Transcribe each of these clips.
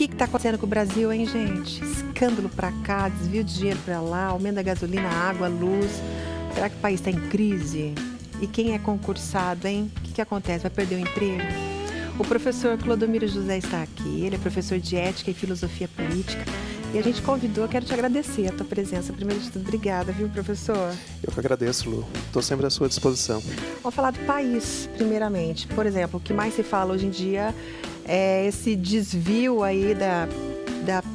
que está acontecendo com o Brasil, hein, gente? Escândalo para cá, desvio de dinheiro para lá, aumento da gasolina, água, luz. Será que o país está em crise? E quem é concursado, hein? O que acontece? Vai perder o emprego? O professor Clodomiro José está aqui. Ele é professor de Ética e Filosofia Política. E a gente convidou, quero te agradecer a tua presença. Primeiro de tudo, obrigada, viu, professor? Eu que agradeço, Lu. Estou sempre à sua disposição. Vamos falar do país, primeiramente. Por exemplo, o que mais se fala hoje em dia é esse desvio aí da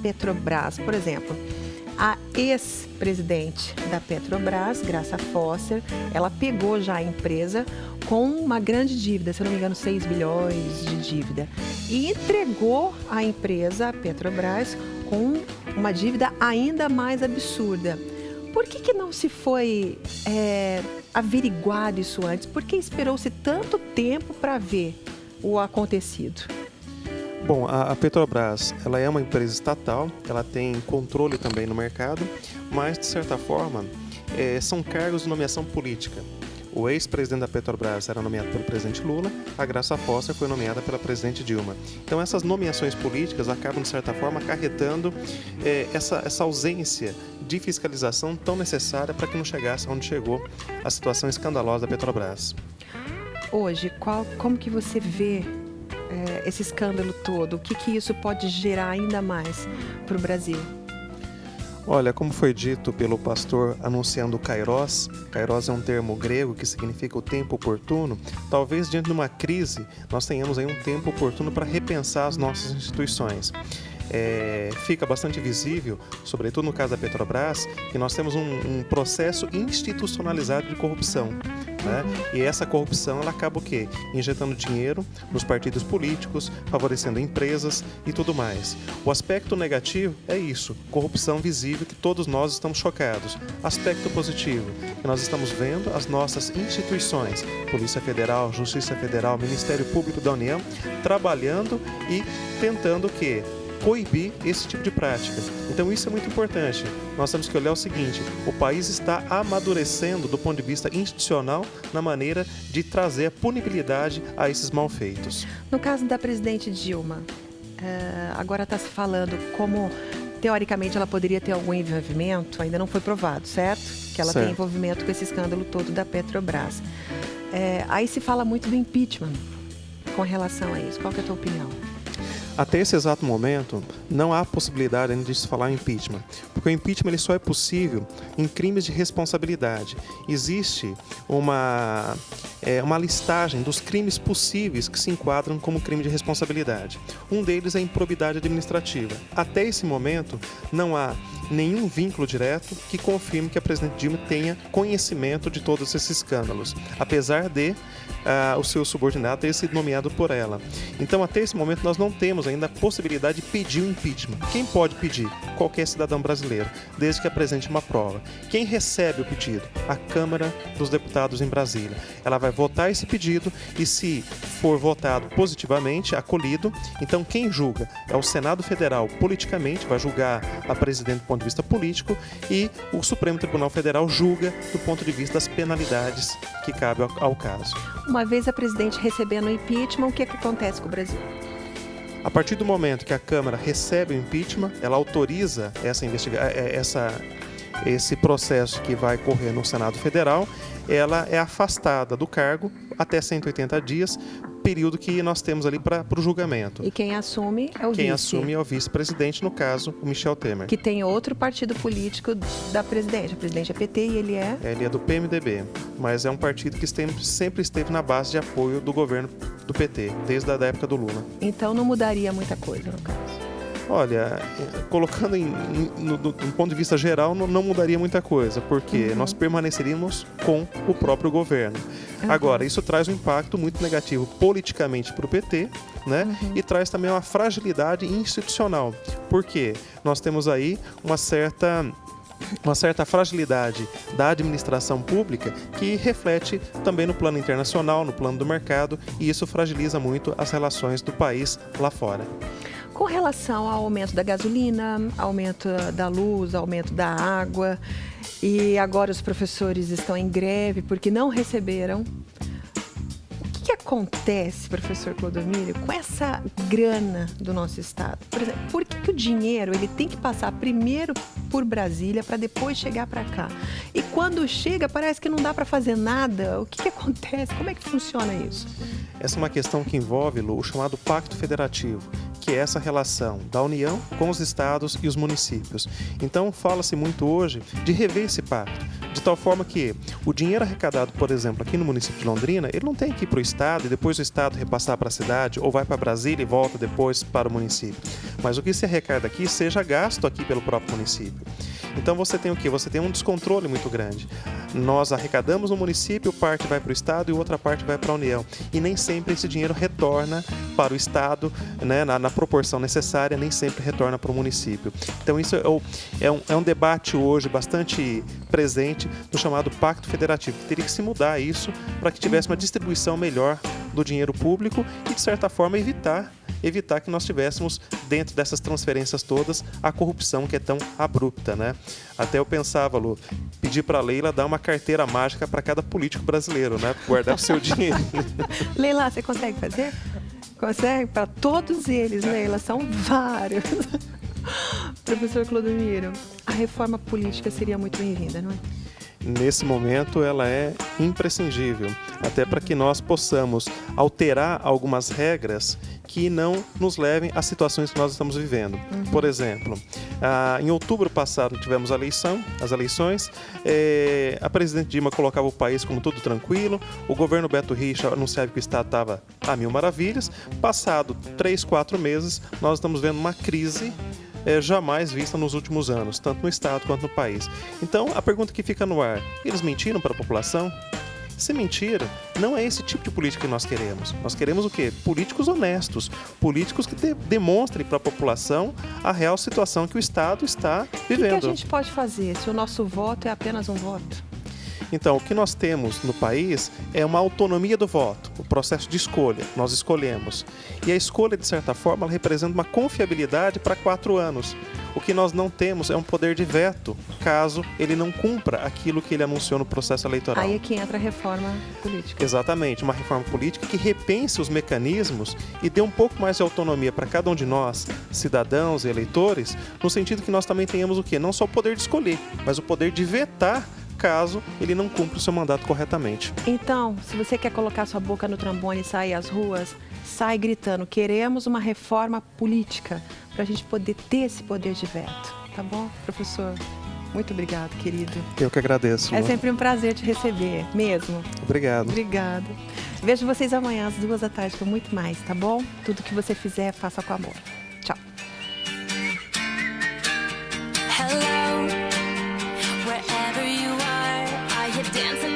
Petrobras. Por exemplo, a ex-presidente da Petrobras, Graça Fosser, ela pegou já a empresa com uma grande dívida, se eu não me engano, 6 bilhões de dívida. E entregou a empresa, a Petrobras, com uma dívida ainda mais absurda. Por que não se foi averiguado isso antes? Por que esperou-se tanto tempo para ver o acontecido? Bom, a Petrobras, ela é uma empresa estatal, ela tem controle também no mercado, mas, de certa forma, são cargos de nomeação política. O ex-presidente da Petrobras era nomeado pelo presidente Lula, a Graça Fosser foi nomeada pela presidente Dilma. Então, essas nomeações políticas acabam, de certa forma, acarretando essa ausência de fiscalização tão necessária para que não chegasse onde chegou a situação escandalosa da Petrobras. Hoje, como que você vê esse escândalo todo? O que isso pode gerar ainda mais para o Brasil? Olha, como foi dito pelo pastor anunciando o Kairos, Kairos é um termo grego que significa o tempo oportuno, talvez diante de uma crise nós tenhamos aí um tempo oportuno para repensar as nossas instituições. Fica bastante visível, sobretudo no caso da Petrobras, que nós temos um processo institucionalizado de corrupção. Né? E essa corrupção ela acaba o quê? Injetando dinheiro nos partidos políticos, favorecendo empresas e tudo mais. O aspecto negativo é isso, corrupção visível que todos nós estamos chocados. Aspecto positivo, que nós estamos vendo as nossas instituições, Polícia Federal, Justiça Federal, Ministério Público da União, trabalhando e tentando o quê? Coibir esse tipo de prática. Então isso é muito importante. Nós temos que olhar o seguinte, o país está amadurecendo do ponto de vista institucional na maneira de trazer a punibilidade a esses malfeitos. No caso da presidente Dilma, agora está se falando como, teoricamente, ela poderia ter algum envolvimento, ainda não foi provado, certo? Que ela tem envolvimento com esse escândalo todo da Petrobras. Aí se fala muito do impeachment com relação a isso. Qual que é a tua opinião? Até esse exato momento, não há possibilidade ainda de se falar em impeachment, porque o impeachment ele só é possível em crimes de responsabilidade. Existe uma listagem dos crimes possíveis que se enquadram como crime de responsabilidade. Um deles é a improbidade administrativa. Até esse momento, não há nenhum vínculo direto que confirme que a presidente Dilma tenha conhecimento de todos esses escândalos, apesar de o seu subordinado ter sido nomeado por ela. Então, até esse momento, nós não temos ainda a possibilidade de pedir o impeachment. Quem pode pedir? Qualquer cidadão brasileiro, desde que apresente uma prova. Quem recebe o pedido? A Câmara dos Deputados em Brasília. Ela vai votar esse pedido e, se for votado positivamente, acolhido, então quem julga é o Senado Federal politicamente, vai julgar a presidente do ponto de vista político, e o Supremo Tribunal Federal julga do ponto de vista das penalidades que cabe ao caso. Uma vez a presidente recebendo o impeachment, o que acontece com o Brasil? A partir do momento que a Câmara recebe o impeachment, ela autoriza esse processo que vai correr no Senado Federal, ela é afastada do cargo até 180 dias, período que nós temos ali para o julgamento. E quem assume é o vice. Quem assume é o vice-presidente, no caso, o Michel Temer. Que tem outro partido político da presidente. A presidente é PT e ele é? Ele é do PMDB, mas é um partido que sempre esteve na base de apoio do governo do PT, desde a época do Lula. Então não mudaria muita coisa, no caso? Olha, colocando do ponto de vista geral, não mudaria muita coisa, porque nós permaneceríamos com o próprio governo. Agora, isso traz um impacto muito negativo politicamente para o PT, né? E traz também uma fragilidade institucional, porque nós temos aí uma certa fragilidade da administração pública que reflete também no plano internacional, no plano do mercado, e isso fragiliza muito as relações do país lá fora. Com relação ao aumento da gasolina, aumento da luz, aumento da água, e agora os professores estão em greve porque não receberam. acontece, professor Clodomiro, com essa grana do nosso estado? Por exemplo, por que o dinheiro ele tem que passar primeiro por Brasília para depois chegar para cá? E quando chega, parece que não dá para fazer nada. O que acontece? Como é que funciona isso? Essa é uma questão que envolve, Lu, o chamado Pacto Federativo, que é essa relação da União com os estados e os municípios. Então, fala-se muito hoje de rever esse pacto, de tal forma que o dinheiro arrecadado, por exemplo, aqui no município de Londrina, ele não tem que ir para o estado e depois o estado repassar para a cidade, ou vai para Brasília e volta depois para o município. Mas o que se arrecada aqui seja gasto aqui pelo próprio município. Então você tem o quê? Você tem um descontrole muito grande. Nós arrecadamos no município, parte vai para o estado e outra parte vai para a União. E nem sempre esse dinheiro retorna para o estado, né, na proporção necessária, nem sempre retorna para o município. Então isso é um debate hoje bastante presente no chamado Pacto Federativo, que teria que se mudar isso para que tivesse uma distribuição melhor do dinheiro público e, de certa forma, evitar que nós tivéssemos, dentro dessas transferências todas, a corrupção que é tão abrupta, né? Até eu pensava, Lu, pedir para a Leila dar uma carteira mágica para cada político brasileiro, né? Guardar o seu dinheiro. Leila, você consegue fazer? Consegue? Para todos eles, Leila, são vários. Professor Clodomiro, a reforma política seria muito bem-vinda, não é? Nesse momento ela é imprescindível, até para que nós possamos alterar algumas regras que não nos levem às situações que nós estamos vivendo. Por exemplo, em outubro passado tivemos as eleições, a presidente Dilma colocava o país como tudo tranquilo, o governo Beto Richa anunciava que o estado estava a mil maravilhas, passado 3, 4 meses, nós estamos vendo uma crise jamais vista nos últimos anos, tanto no estado quanto no país. Então, a pergunta que fica no ar, eles mentiram para a população? Se mentira, não é esse tipo de política que nós queremos. Nós queremos o quê? Políticos honestos, políticos que demonstrem para a população a real situação que o estado está vivendo. O que a gente pode fazer se o nosso voto é apenas um voto? Então, o que nós temos no país é uma autonomia do voto, o processo de escolha. Nós escolhemos. E a escolha, de certa forma, ela representa uma confiabilidade para 4 anos. O que nós não temos é um poder de veto, caso ele não cumpra aquilo que ele anunciou no processo eleitoral. Aí é que entra a reforma política. Exatamente, uma reforma política que repense os mecanismos e dê um pouco mais de autonomia para cada um de nós, cidadãos e eleitores, no sentido que nós também tenhamos o quê? Não só o poder de escolher, mas o poder de vetar caso ele não cumpra o seu mandato corretamente. Então, se você quer colocar sua boca no trombone e sair às ruas, sai gritando, queremos uma reforma política para a gente poder ter esse poder de veto. Tá bom, professor? Muito obrigado, querido. Eu que agradeço. É sempre um prazer te receber, mesmo. Obrigado. Obrigada. Vejo vocês amanhã às 14h com muito mais, tá bom? Tudo que você fizer, faça com amor. Tchau. Hello, wherever you are you dancing